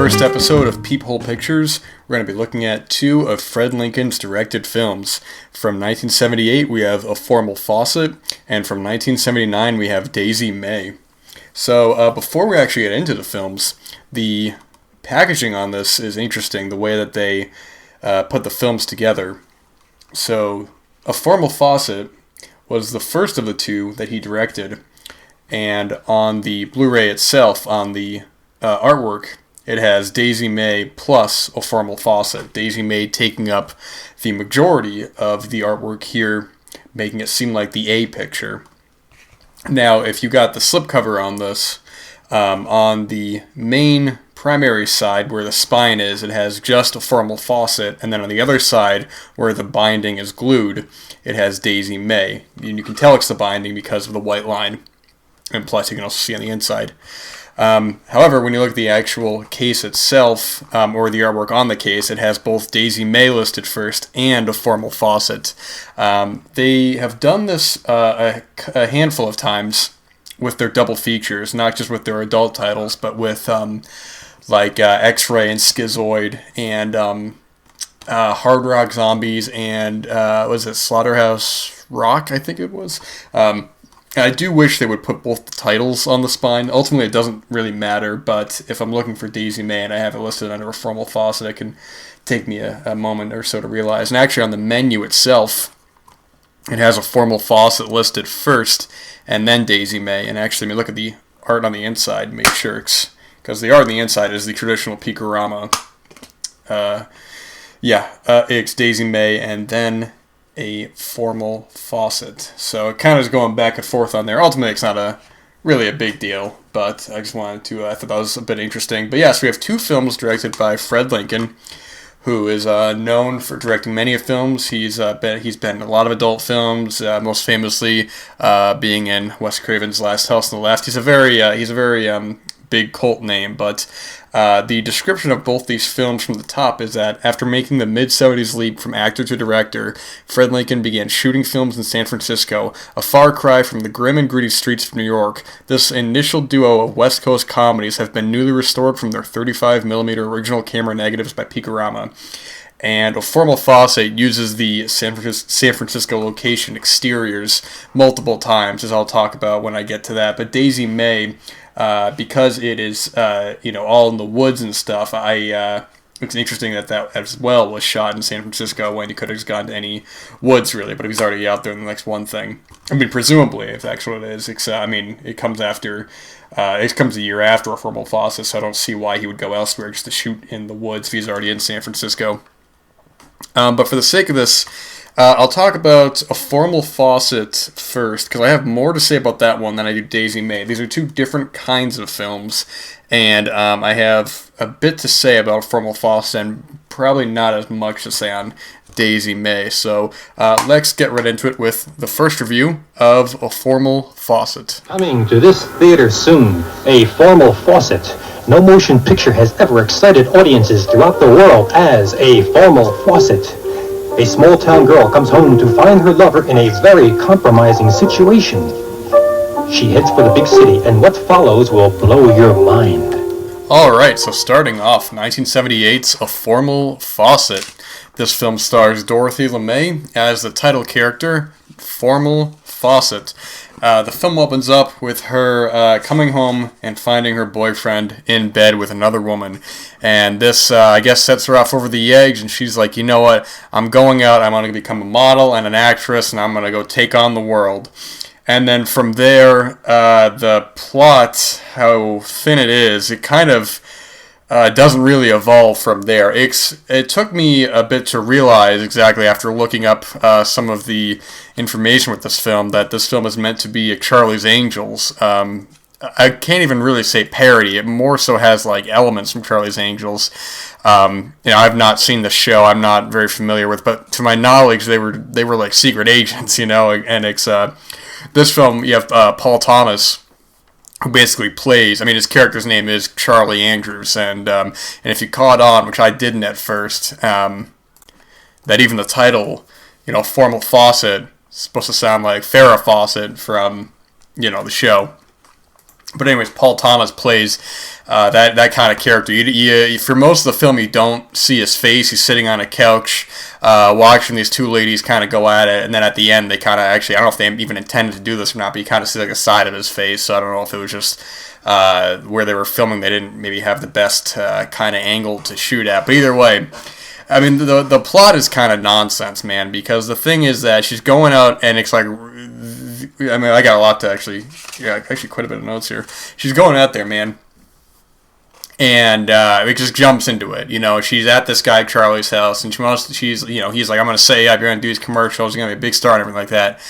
first episode of Peephole Pictures, we're going to be looking at two of Fred Lincoln's directed films. From 1978, we have A Formal Faucet, and from 1979, we have Daisy May. So, before we actually get into the films, the packaging on this is interesting, the way that they put the films together. So, A Formal Faucet was the first of the two that he directed, and on the Blu Ray itself, on the artwork, it has Daisy May plus A Formal Faucet. Daisy May taking up the majority of the artwork here, making it seem like the A picture. Now, if you got the slipcover on this, on the main primary side where the spine is, it has just A Formal Faucet, and then on the other side where the binding is glued, it has Daisy May. And you can tell it's the binding because of the white line, and plus you can also see on the inside. However, when you look at the actual case itself, or the artwork on the case, it has both Daisy May listed first and A Formal Faucet. They have done this a handful of times with their double features, not just with their adult titles, but with X-Ray and Schizoid and Hard Rock Zombies and was it Slaughterhouse Rock? I think it was. I do wish they would put both the titles on the spine. Ultimately, it doesn't really matter, but if I'm looking for Daisy May and I have it listed under A Formal Faucet, it can take me a moment or so to realize. And actually, on the menu itself, it has A Formal Faucet listed first, and then Daisy May. And actually, let me look at the art on the inside, make sure because the art on the inside is the traditional Peekarama. It's Daisy May, and then A Formal Faucet. So it kind of is going back and forth on there. Ultimately, it's not really a big deal, but I just wanted to, I thought that was a bit interesting. But yes, we have two films directed by Fred Lincoln, who is known for directing many films. He's been in a lot of adult films, most famously being in Wes Craven's Last House on the Left. He's a very big cult name, but the description of both these films from the top is that after making the mid-70s leap from actor to director, Fred Lincoln began shooting films in San Francisco, a far cry from the grim and gritty streets of New York. This initial duo of West Coast comedies have been newly restored from their 35mm original camera negatives by Peekarama. And A Formal Faucet uses the San Francisco location exteriors multiple times, as I'll talk about when I get to that. But Daisy May, because it is all in the woods and stuff, it's interesting that as well was shot in San Francisco when he could have just gone to any woods really, but he's already out there in the next one thing. I mean, presumably, if that's what it is. It comes a year after A Formal Faucet, so I don't see why he would go elsewhere just to shoot in the woods if he's already in San Francisco. But for the sake of this, I'll talk about A Formal Faucet first, because I have more to say about that one than I do Daisy May. These are two different kinds of films, and I have a bit to say about A Formal Faucet and probably not as much to say on Daisy May. So let's get right into it with the first review of A Formal Faucet. Coming to this theater soon, A Formal Faucet. No motion picture has ever excited audiences throughout the world as A Formal Faucet. A small-town girl comes home to find her lover in a very compromising situation. She heads for the big city, and what follows will blow your mind. Alright, so starting off, 1978's A Formal Faucet. This film stars Dorothy LeMay as the title character, Formal Faucet. The film opens up with her coming home and finding her boyfriend in bed with another woman. And this, I guess, sets her off over the edge, and she's like, you know what, I'm going out, I'm going to become a model and an actress, and I'm going to go take on the world. And then from there, the plot, how thin it is, it kind of doesn't really evolve from there. It took me a bit to realize exactly after looking up some of the information with this film that this film is meant to be a Charlie's Angels. I can't even really say parody. It more so has elements from Charlie's Angels. I've not seen the show. I'm not very familiar with, but to my knowledge, they were like secret agents, and it's this film. You have Paul Thomas, who basically plays, his character's name is Charlie Andrews, and if you caught on, which I didn't at first, that even the title, Formal Faucet, is supposed to sound like Farrah Fawcett from, the show. But anyways, Paul Thomas plays that kind of character. For most of the film, you don't see his face. He's sitting on a couch watching these two ladies kind of go at it. And then at the end, they kind of actually, I don't know if they even intended to do this or not, but you kind of see like a side of his face. So I don't know if it was just where they were filming, they didn't maybe have the best kind of angle to shoot at. But either way, I mean, the plot is kind of nonsense, man, because the thing is that she's going out and it's like, I mean, I got a lot to actually quite a bit of notes here. She's going out there, man, and it just jumps into it. You know, she's at this guy Charlie's house, and he's like, I'm going to say, yeah, you're going to do these commercials, you're going to be a big star and everything like that.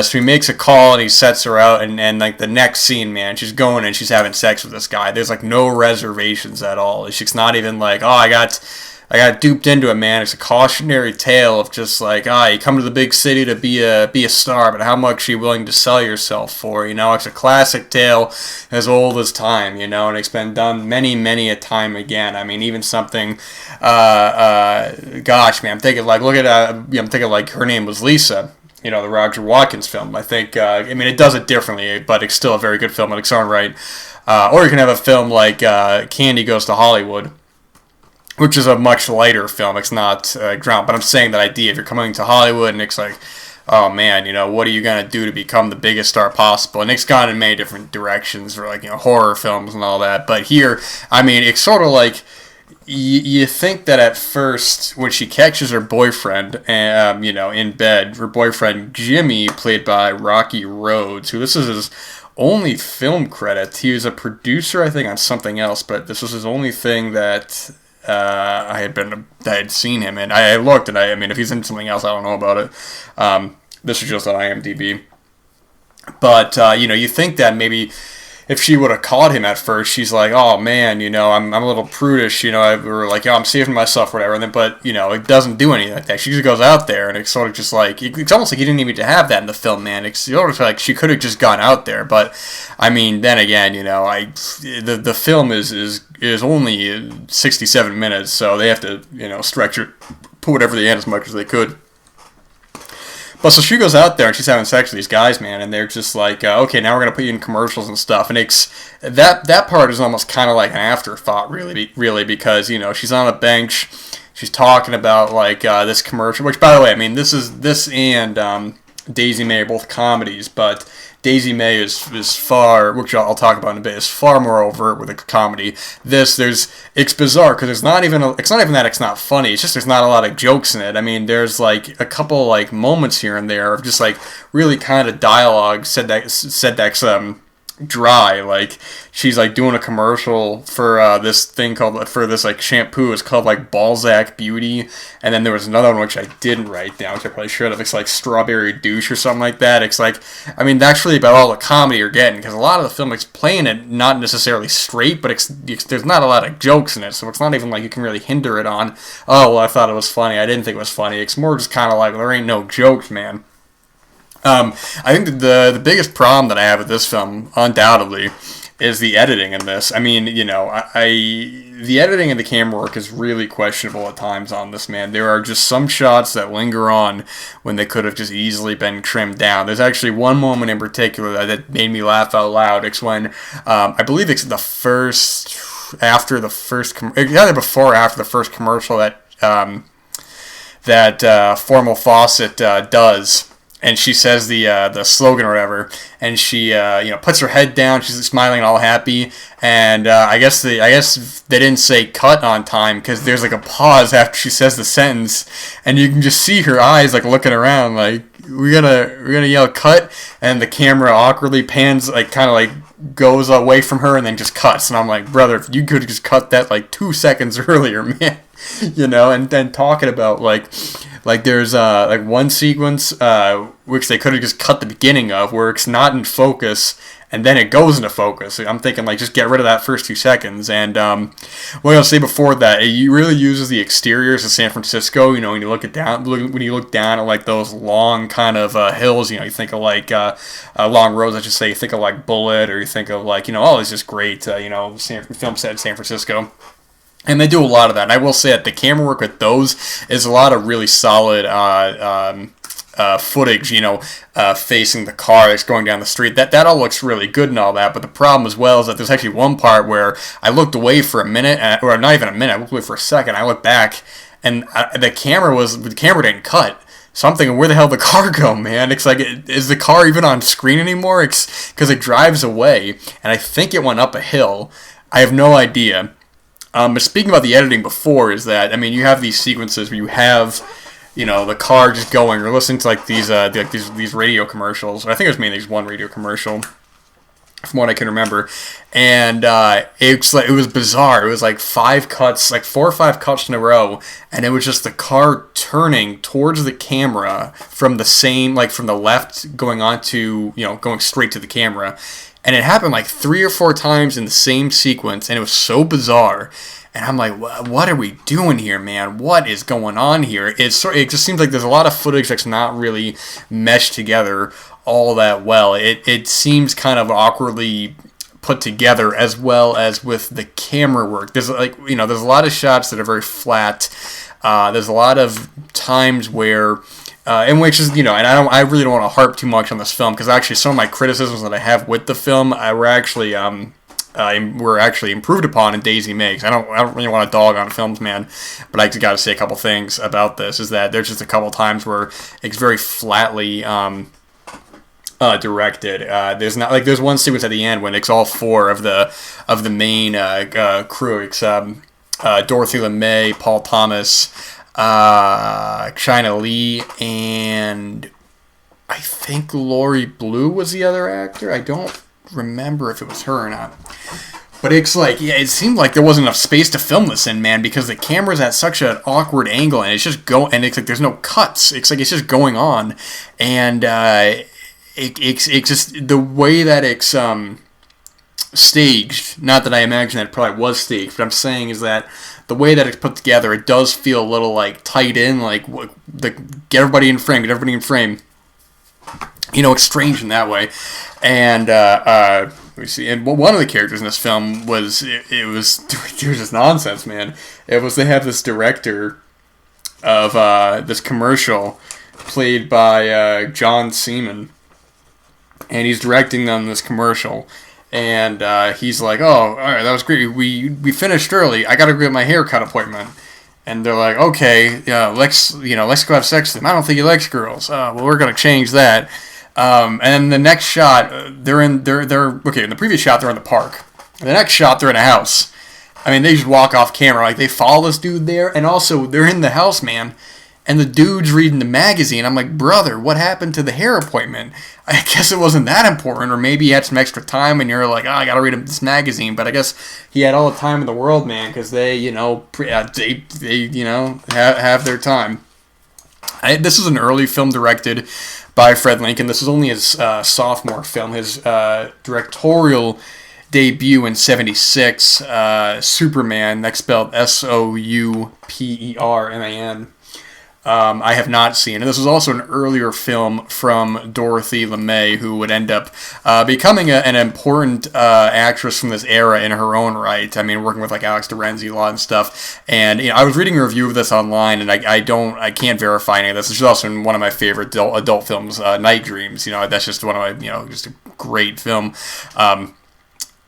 So he makes a call and he sets her out, and like the next scene, man, she's going and she's having sex with this guy. There's like no reservations at all. She's not even like, oh, I got duped into it, man. It's a cautionary tale of just like, you come to the big city to be a star, but how much are you willing to sell yourself for? You know, it's a classic tale as old as time, you know, and it's been done many, many a time again. I mean, even something, gosh, man, I'm thinking like, I'm thinking like Her Name Was Lisa, you know, the Roger Watkins film. I think, I mean, it does it differently, but it's still a very good film in its own right. Or you can have a film like Candy Goes to Hollywood, which is a much lighter film. It's not ground, but I'm saying that idea. If you're coming to Hollywood and it's like, oh man, you know, what are you gonna do to become the biggest star possible? And it's gone in many different directions, for like, you know, horror films and all that. But here, I mean, it's sort of like you think that at first when she catches her boyfriend, you know, in bed, her boyfriend Jimmy, played by Rocky Rhodes, who this is his only film credit. He was a producer, I think, on something else, but this was his only thing that I had seen him in. I looked, and I mean, if he's in something else, I don't know about it. This is just on IMDb. But, you know, you think that maybe if she would have caught him at first, she's like, oh man, you know, I'm a little prudish, you know, we were like, I'm saving myself, whatever. And then, but, you know, it doesn't do anything like that. She just goes out there, and it's sort of just like, it's almost like you didn't even need to have that in the film, man. It's sort of like she could have just gone out there. But, I mean, then again, you know, the film is only 67 minutes, so they have to, you know, stretch it, put whatever they had as much as they could. But so she goes out there and she's having sex with these guys, man, and they're just like, okay, now we're gonna put you in commercials and stuff, and it's that part is almost kind of like an afterthought, really, because you know she's on a bench, she's talking about like this commercial, which by the way, I mean this and Daisy May are both comedies, but Daisy May is far, which I'll talk about in a bit, is far more overt with a comedy. It's bizarre because it's not even that it's not funny. It's just there's not a lot of jokes in it. I mean, there's like a couple like moments here and there of just like really kind of dialogue said that's dry. Like she's like doing a commercial for this thing for this like shampoo. It's called like Balzac Beauty, and then there was another one which I didn't write down, which I probably should have. It's like Strawberry Douche or something like that. It's like, I mean, that's really about all the comedy you're getting, because a lot of the film is playing it not necessarily straight, but there's not a lot of jokes in it, so it's not even like you can really hinder it on, oh well, I thought it was funny, I didn't think it was funny. It's more just kind of like, well, there ain't no jokes, man. I think the biggest problem that I have with this film, undoubtedly, is the editing in this. I mean, you know, the editing and the camera work is really questionable at times on this, man. There are just some shots that linger on when they could have just easily been trimmed down. There's actually one moment in particular that made me laugh out loud. It's when, I believe it's either before or after the first commercial that Formal Faucett does. And she says the slogan or whatever, and she puts her head down. She's smiling, all happy, and I guess they didn't say cut on time because there's like a pause after she says the sentence, and you can just see her eyes like looking around, like we're gonna yell cut, and the camera awkwardly pans, like kind of like goes away from her and then just cuts, and I'm like, brother, if you could just cut that like 2 seconds earlier, man, you know, and then talking about like there's like one sequence which they could have just cut the beginning of, where it's not in focus and then it goes into focus. I'm thinking like just get rid of that first 2 seconds. And what I'll say before that, it really uses the exteriors of San Francisco. You know, when you look down at like those long kind of hills, you know, you think of like long roads. I should say, you think of like Bullet, or you think of like, you know, oh, it's just great. You know, film set in San Francisco. And they do a lot of that. And I will say that the camera work with those is a lot of really solid footage, facing the car that's going down the street. That all looks really good and all that, but the problem as well is that there's actually one part where I looked away for a minute, or not even a minute, I looked away for a second, I looked back, and the camera didn't cut. So I'm thinking, where the hell did the car go, man? It's like, is the car even on screen anymore? Because it drives away, and I think it went up a hill. I have no idea. But speaking about the editing before, is that, I mean, you have these sequences where you have, the car just going, or listening to like these radio commercials. I think it was mainly one radio commercial, from what I can remember, and it was bizarre. It was like 4 or 5 cuts in a row, and it was just the car turning towards the camera from the left going going straight to the camera, and it happened like 3 or 4 times in the same sequence, and it was so bizarre. And I'm like, what are we doing here, man? What is going on here? It just seems like there's a lot of footage that's not really meshed together all that well. It seems kind of awkwardly put together, as well as with the camera work. There's there's a lot of shots that are very flat. There's a lot of times where, in which is, and I really don't want to harp too much on this film, because actually some of my criticisms that I have with the film were actually improved upon in Daisy May. I don't really want to dog on films, man, but I just got to say a couple things about this. Is that there's just a couple times where it's very flatly directed. There's one sequence at the end when it's all 4 of the main crew. It's Dorothy LeMay, Paul Thomas, China Lee, and I think Lori Blue was the other actor. I don't remember if it was her or not. But it's like, it seemed like there wasn't enough space to film this in, man, because the camera's at such an awkward angle, and it's just and it's like there's no cuts. It's like it's just going on, and it's just the way that it's staged. Not that I imagine that it probably was staged, but I'm saying is that the way that it's put together, it does feel a little like tight in, like get everybody in frame. It's strange in that way. And let me see. And one of the characters in this film was just nonsense, man. They have this director of this commercial played by John Seaman, and he's directing them this commercial. And he's like, "Oh, all right, that was great. We finished early. I got to go get my haircut appointment." And they're like, "Okay, let's go have sex with him. I don't think he likes girls. Well, we're gonna change that." And then the next shot, they're in the previous shot they're in the park. The next shot they're in a house. I mean, they just walk off camera, like they follow this dude there, and also they're in the house, man. And the dude's reading the magazine. I'm like, brother, what happened to the hair appointment? I guess it wasn't that important, or maybe he had some extra time, and you're like, I gotta read this magazine. But I guess he had all the time in the world, man, because they have their time. This is an early film directed by Fred Lincoln. This is only his sophomore film, his directorial debut in '76, Superman, that's spelled Souperman. I have not seen it. This was also an earlier film from Dorothy LeMay, who would end up becoming an important actress from this era in her own right. I mean, working with like Alex Terenzi a lot and stuff. And I was reading a review of this online, and I can't verify any of this. This is also one of my favorite adult films, Night Dreams. That's just one of my just a great film. Now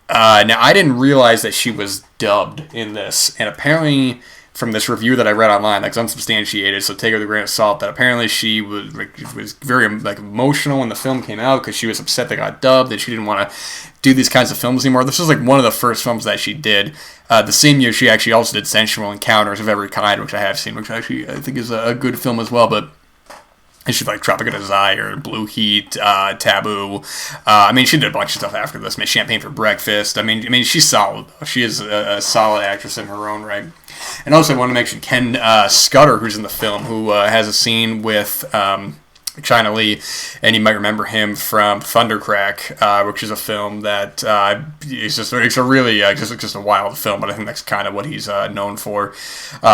I didn't realize that she was dubbed in this, and apparently, from this review that I read online, like, it's unsubstantiated, so take it with a grain of salt, that apparently she was very emotional when the film came out, because she was upset that got dubbed, that she didn't want to do these kinds of films anymore. This was like one of the first films that she did. The same year she actually also did Sensual Encounters of Every Kind, which I have seen, which actually I think is a good film as well, but and she's like Tropic of Desire, Blue Heat, Taboo. She did a bunch of stuff after this. Champagne for Breakfast. I mean, she's solid. She is a solid actress in her own right. And also, I want to mention Ken Scudder, who's in the film, who has a scene with China Lee, and you might remember him from Thundercrack, which is a film that it's a really just a wild film, but I think that's kind of what he's known for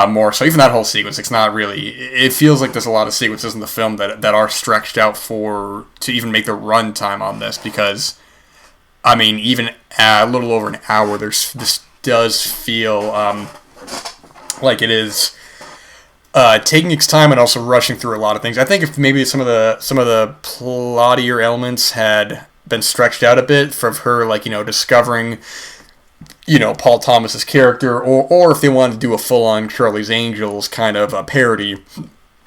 more. So even that whole sequence, it's not really. It feels like there's a lot of sequences in the film that are stretched out to even make the run time on this, because even a little over an hour, this does feel like it is taking its time and also rushing through a lot of things. I think if maybe some of the plottier elements had been stretched out a bit from her, like, discovering, Paul Thomas's character, or if they wanted to do a full-on Charlie's Angels kind of a parody,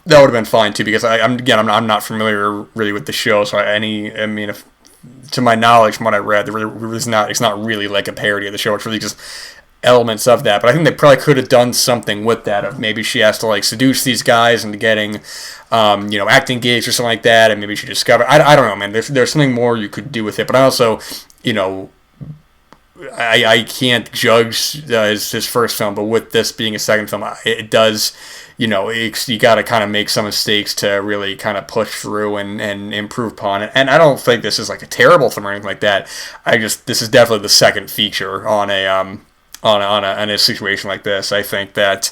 that would have been fine too. Because I'm not familiar really with the show, so if to my knowledge from what I read, it's not really like a parody of the show. It's really just elements of that. But I think they probably could have done something with that. Of maybe she has to like seduce these guys into getting, acting gigs or something like that, and maybe she discovered. I don't know, man. There's something more you could do with it. But I also, I can't judge his first film, but with this being a second film, it does, you got to kind of make some mistakes to really kind of push through and improve upon it. And I don't think this is like a terrible film or anything like that. This is definitely the second feature on a situation like this. I think that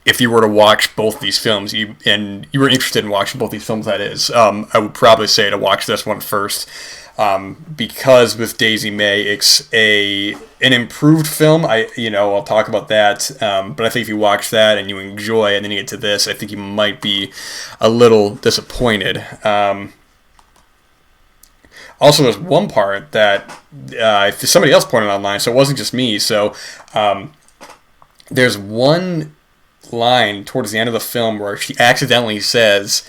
if you were to watch both these films, and you were interested in watching both these films, that is, I would probably say to watch this one first. Because with Daisy May, it's an improved film. I'll talk about that. But I think if you watch that and you enjoy it, and then you get to this, I think you might be a little disappointed. Also, there's one part that somebody else pointed online, so it wasn't just me. So there's one line towards the end of the film where she accidentally says.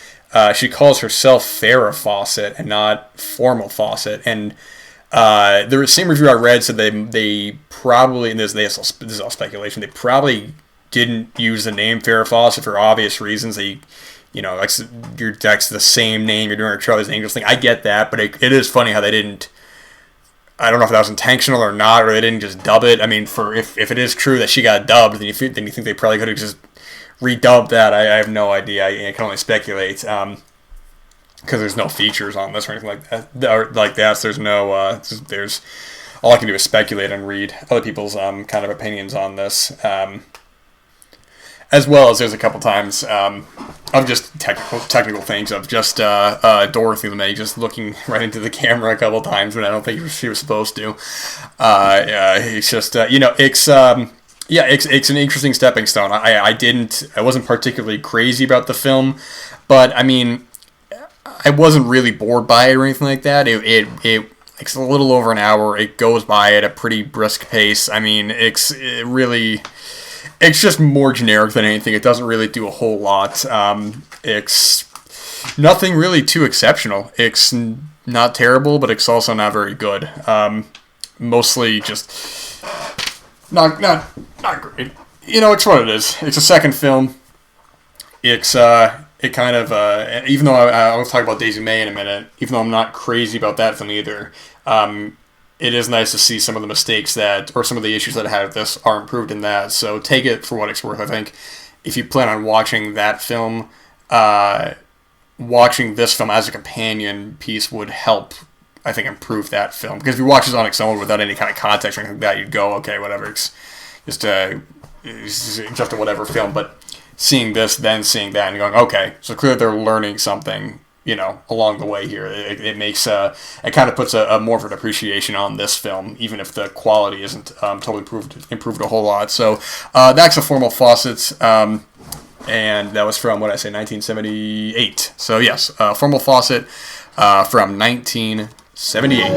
She calls herself Farrah Fawcett and not Formal Faucett. And the same review I read said they probably, and this is all speculation, they probably didn't use the name Farrah Fawcett for obvious reasons. That's the same name, you're doing a Charlie's Angels thing. I get that, but it is funny how they didn't, I don't know if that was intentional or not, or they didn't just dub it. I mean, if it is true that she got dubbed, then you think they probably could have just redubbed that. I have no idea. I can only speculate because there's no features on this or anything like that. So there's no there's all I can do is speculate and read other people's kind of opinions on this, as well as there's a couple times of just technical things of just Dorothy LeMay just looking right into the camera a couple times when I don't think she was supposed to. It's just it's an interesting stepping stone. I wasn't particularly crazy about the film, but I mean, I wasn't really bored by it or anything like that. It's a little over an hour. It goes by at a pretty brisk pace. I mean, it's just more generic than anything. It doesn't really do a whole lot. It's nothing really too exceptional. It's not terrible, but it's also not very good. Mostly just not great. It's what it is. It's a second film. It kind of even though I'll talk about Daisy May in a minute. Even though I'm not crazy about that film either. It is nice to see some of the mistakes or some of the issues that I had with this are improved in that. So take it for what it's worth. I think if you plan on watching that film, watching this film as a companion piece would help, I think, improve that film. Because if you watch this on its own without any kind of context or anything like that, you'd go, okay, whatever, it's just a whatever film. But seeing this, then seeing that, and going, okay, so clearly they're learning something, along the way here. It makes it kind of puts a more of an appreciation on this film, even if the quality isn't totally improved a whole lot. So that's a Formal Faucet, and that was from, 1978. So yes, Formal Faucet from 1978.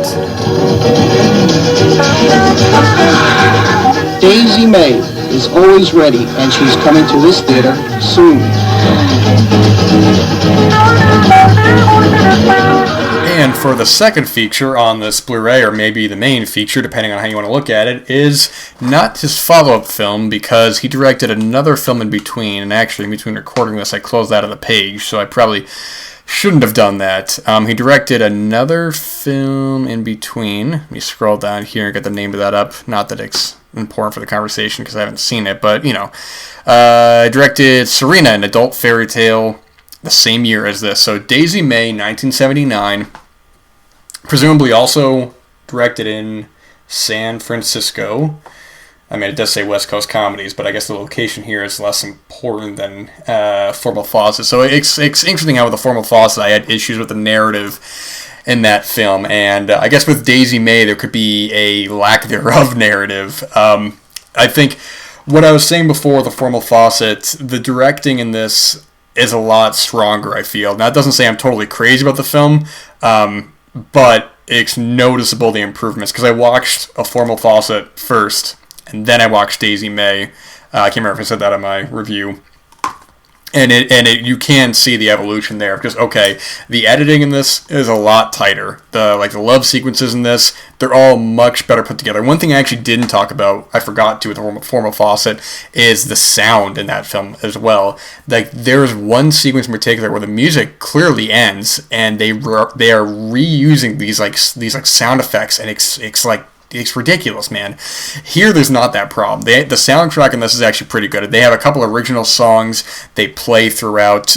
Daisy May is always ready, and she's coming to this theater soon. And for the second feature on this Blu Ray, or maybe the main feature, depending on how you want to look at it, is not his follow-up film, because he directed another film in between, and actually in between recording this I closed out of the page, so I probably shouldn't have done that. He directed another film in between. Let me scroll down here and get the name of that up. Not that it's important for the conversation because I haven't seen it, but directed Serena, an adult fairy tale, the same year as this. So Daisy May, 1979, presumably also directed in San Francisco. I mean, it does say West Coast Comedies, but I guess the location here is less important than Formal Faucet. So it's interesting how with the Formal Faucet I had issues with the narrative in that film, and I guess with Daisy May there could be a lack thereof narrative. I think what I was saying before, the Formal Faucet, the directing in this is a lot stronger, I feel. Now, that doesn't say I'm totally crazy about the film, but it's noticeable, the improvements, because I watched A Formal Faucet first, and then I watched Daisy May. I can't remember if I said that in my review. And you can see the evolution there, because okay, the editing in this is a lot tighter. The love sequences in this, they're all much better put together. One thing I actually didn't talk about, I forgot to with the Formal Faucet, is the sound in that film as well. Like, there's one sequence in particular where the music clearly ends, and they are reusing these sound effects, and it's ridiculous, man. Here, there's not that problem. The soundtrack in this is actually pretty good. They have a couple original songs they play throughout.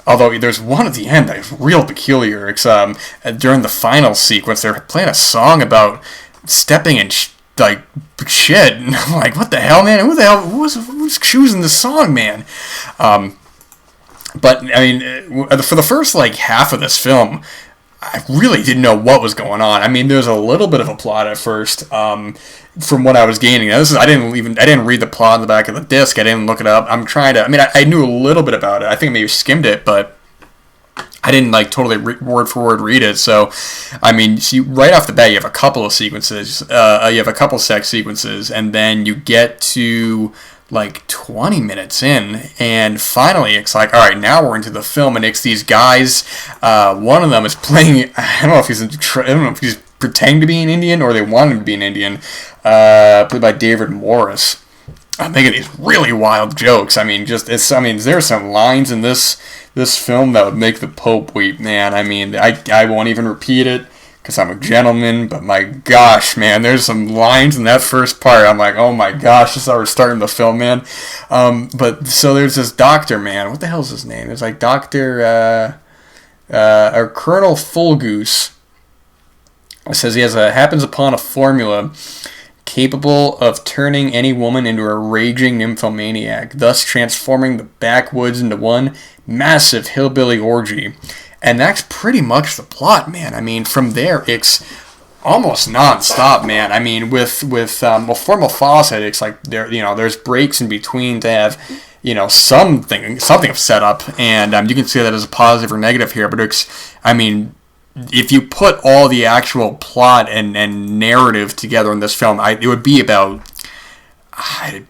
Although there's one at the end that is real peculiar. It's during the final sequence, they're playing a song about stepping in shit. And I'm like, what the hell, man? Who's choosing this song, man? But I mean, for the first half of this film, I really didn't know what was going on. I mean, there's a little bit of a plot at first, from what I was gaining. Now, I didn't read the plot on the back of the disc. I didn't look it up. I knew a little bit about it. I think I maybe skimmed it, but I didn't totally word for word read it. So, I mean, see, right off the bat, you have a couple of sequences. You have a couple sex sequences, and then you get to 20 minutes in, and finally it's all right, now we're into the film, and it's these guys. One of them is playing, I don't know if he's pretending to be an Indian, or they want him to be an Indian, played by David Morris. I'm making these really wild jokes. I mean, there's some lines in this film that would make the Pope weep, man. I mean, I won't even repeat it, because I'm a gentleman, but my gosh, man, there's some lines in that first part. I'm like, oh my gosh, this is how we're starting the film, man. But so there's this doctor, man. What the hell's his name? It's Dr. or Colonel Fullgoose. It says he happens upon a formula capable of turning any woman into a raging nymphomaniac, thus transforming the backwoods into one massive hillbilly orgy. And that's pretty much the plot, man. I mean, from there, it's almost non-stop, man. I mean, with Formal Faucet, it's there's breaks in between to have, something of setup, and you can see that as a positive or negative here. But if you put all the actual plot and narrative together in this film, it would be about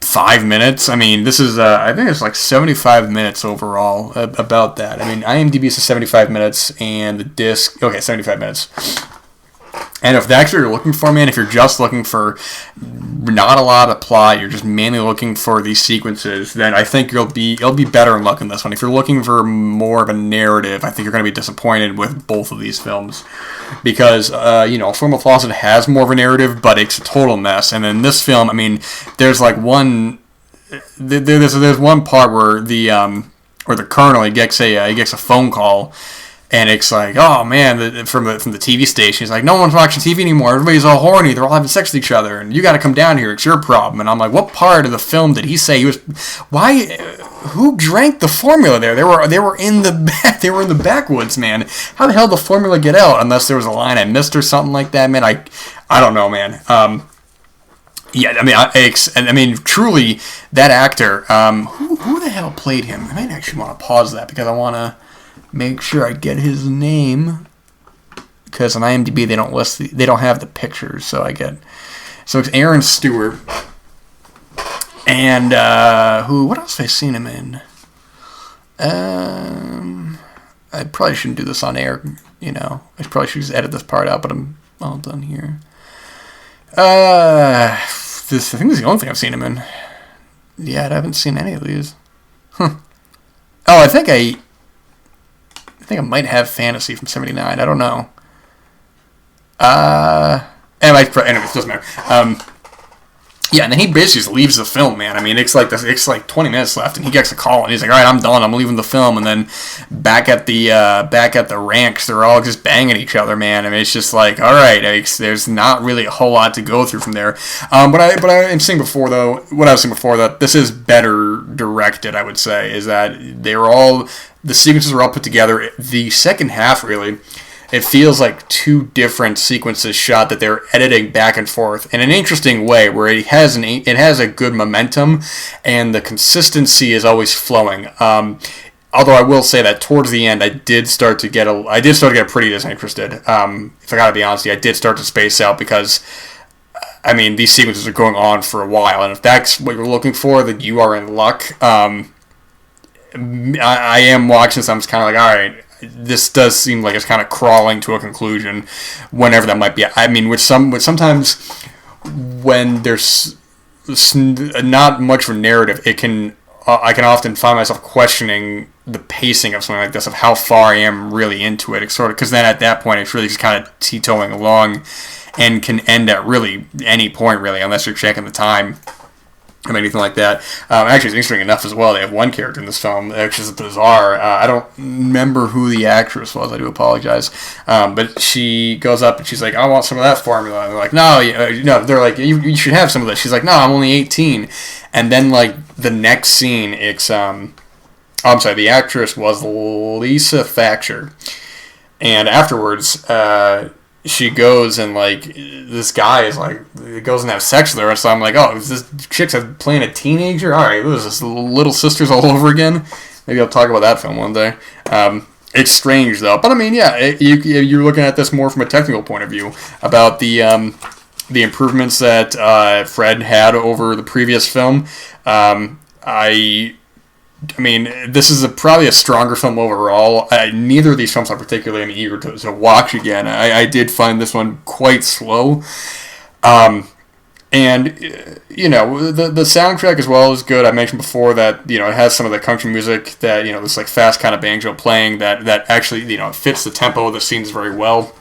5 minutes. I mean, this is, I think it's 75 minutes overall, about that. I mean, IMDb says 75 minutes, and the disc, 75 minutes. And if that's what you're looking for, man, if you're just looking for not a lot of plot, you're just mainly looking for these sequences, then I think you'll be better in luck in this one. If you're looking for more of a narrative, I think you're going to be disappointed with both of these films. Because, Formal Faucet has more of a narrative, but it's a total mess. And in this film, I mean, there's one part where the colonel, he gets a phone call, and it's oh man, from the TV station, he's like, no one's watching TV anymore, everybody's all horny, they're all having sex with each other, and you got to come down here, it's your problem. And I'm like, what part of the film did he say he was? Who drank the formula there? They were in the backwoods, man. How the hell did the formula get out? Unless there was a line I missed or something like that, man. I don't know, man. Yeah, I mean, truly, that actor. Who the hell played him? I might actually want to pause that, because I want to make sure I get his name, because on IMDb they don't have the pictures, so it's Aaron Stewart, and what else have I seen him in? I probably shouldn't do this on air, I probably should just edit this part out, but I'm all done here. I think this is the only thing I've seen him in. Yeah, I haven't seen any of these. Oh, I think I might have Fantasy from '79. I don't know. Anyway, it doesn't matter. Yeah, and then he basically just leaves the film, man. I mean, it's 20 minutes left, and he gets a call, and he's like, all right, I'm done, I'm leaving the film. And then back at the ranch, they're all just banging each other, man. I mean, it's just all right, there's not really a whole lot to go through from there. But I'm saying before, though, what I was saying before, that this is better directed, I would say, is that the sequences were all put together. The second half, really, it feels like two different sequences shot that they're editing back and forth in an interesting way, where it has a good momentum, and the consistency is always flowing. Although I will say that towards the end, I did start to get pretty disinterested. If I gotta be honest, I did start to space out because, I mean, these sequences are going on for a while, and if that's what you're looking for, then you are in luck. I am watching this, I'm just kind of like, all right, this does seem like it's kind of crawling to a conclusion, whenever that might be. I mean, sometimes when there's not much of a narrative, I can often find myself questioning the pacing of something like this, of how far I am really into it. It's sort of, because then at that point it's really just kind of teetotaling along, and can end at really any point, really, unless you're checking the time or anything like that. Actually, it's interesting enough as well, they have one character in this film, which is bizarre. I don't remember who the actress was, I do apologize. But she goes up and she's like, I want some of that formula. And they're like, no, they're like, you should have some of this. She's like, no, I'm only 18. And then, like, the next scene, it's, I'm sorry, the actress was Lisa Thatcher. And afterwards, she goes and, like, this guy is like, goes and have sex with her. So I'm like, oh, is this chick's playing a teenager? All right, this is Little Sisters all over again. Maybe I'll talk about that film one day. It's strange though, but I mean, yeah, you're looking at this more from a technical point of view about the improvements that Fred had over the previous film. I mean, this is probably a stronger film overall. Neither of these films I'm particularly eager to watch again. I did find this one quite slow. And, you know, the soundtrack as well is good. I mentioned before that, you know, it has some of the country music that, you know, this like fast kind of banjo playing that actually, you know, fits the tempo of the scenes very well.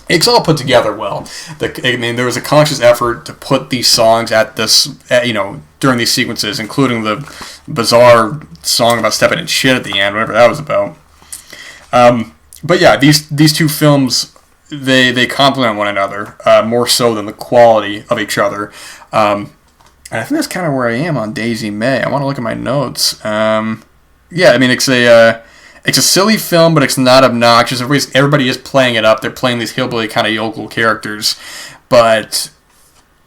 It's all put together well. I mean, there was a conscious effort to put these songs you know, during these sequences, including the bizarre song about stepping in shit at the end, whatever that was about. But yeah, these two films, they complement one another more so than the quality of each other. And I think that's kind of where I am on Daisy May. I want to look at my notes. Yeah, I mean, it's a silly film, but it's not obnoxious. Everybody is playing it up. They're playing these hillbilly kind of yokel characters, but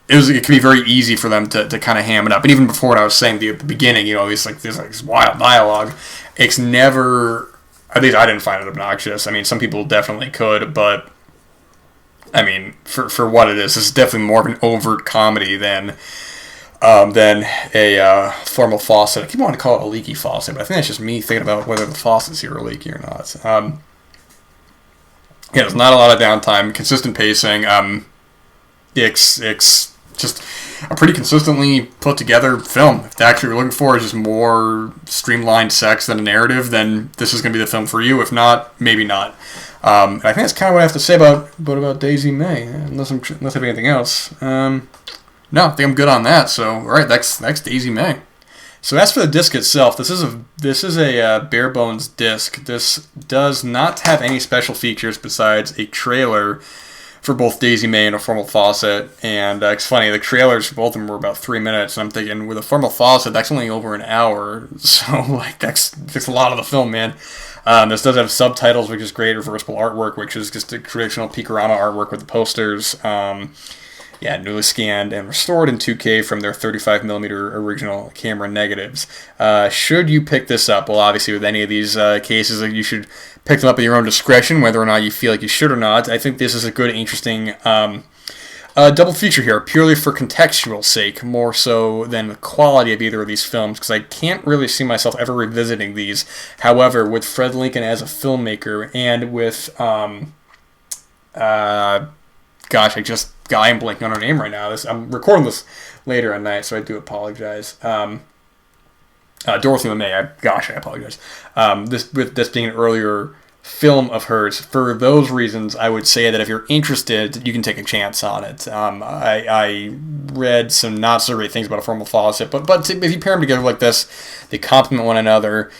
it can be very easy for them to kind of ham it up. And even before what I was saying at the beginning, you know, there's this wild dialogue. It's never, at least I didn't find it obnoxious. I mean, some people definitely could, but I mean, for what it is, it's definitely more of an overt comedy than a Formal Faucet. I keep wanting to call it a leaky faucet, but I think that's just me thinking about whether the faucets here are leaky or not. Yeah, there's not a lot of downtime, consistent pacing. It's just a pretty consistently put together film. If that's what you're looking for is just more streamlined sex than a narrative, then this is going to be the film for you. If not, maybe not. I think that's kind of what I have to say about Daisy May, unless I have anything else. No, I think I'm good on that. So, all right, that's Daisy May. So as for the disc itself, this is a bare bones disc. This does not have any special features besides a trailer for both Daisy May and A Formal Faucet. And it's funny, the trailers for both of them were about 3 minutes, and I'm thinking with A Formal Faucet, that's only over an hour. So like that's a lot of the film, man. This does have subtitles, which is great. Reversible artwork, which is just the traditional Peekarama artwork with the posters. Yeah, newly scanned and restored in 2K from their 35mm original camera negatives. Should you pick this up? Well, obviously with any of these cases, you should pick them up at your own discretion, whether or not you feel like you should or not. I think this is a good, interesting double feature here, purely for contextual sake, more so than the quality of either of these films, because I can't really see myself ever revisiting these. However, with Fred Lincoln as a filmmaker, and with, gosh, I am blanking on her name right now. I'm recording this later at night, so I do apologize. Dorothy LeMay, I apologize. This being an earlier film of hers, for those reasons, I would say that if you're interested, you can take a chance on it. I read some not so great things about A Formal Faucet, but if you pair them together like this, They complement one another.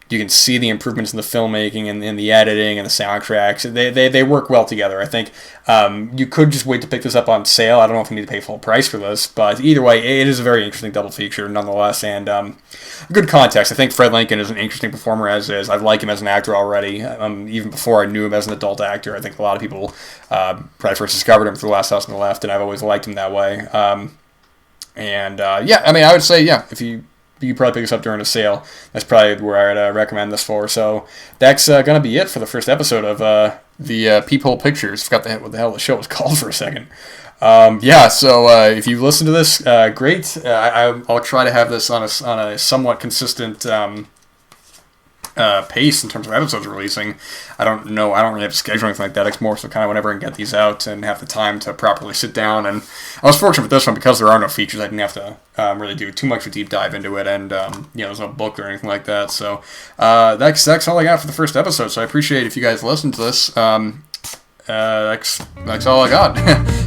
You can see the improvements in the filmmaking and in the editing and the soundtracks. They work well together. I think you could just wait to pick this up on sale. I don't know if you need to pay full price for this, but either way, it is a very interesting double feature nonetheless, and good context. I think Fred Lincoln is an interesting performer as is. I like him as an actor already, even before I knew him as an adult actor. I think a lot of people probably first discovered him through The Last House on the Left, and I've always liked him that way. Yeah, I mean, I would say, yeah, if you probably pick this up during a sale, that's probably where I'd recommend this for. So that's going to be it for the first episode of the Peephole Pictures. Forgot what the hell the show was called for a second. Yeah, so if you listen to this, great. I'll try to have this on a somewhat consistent pace in terms of episodes releasing. I don't know. I don't really have to schedule anything like that. It's more so kind of whenever I can get these out and have the time to properly sit down. And I was fortunate with this one because there are no features. I didn't have to really do too much of a deep dive into it, and there's no book or anything like that. So that's all I got for the first episode. So I appreciate if you guys listen to this. That's all I got.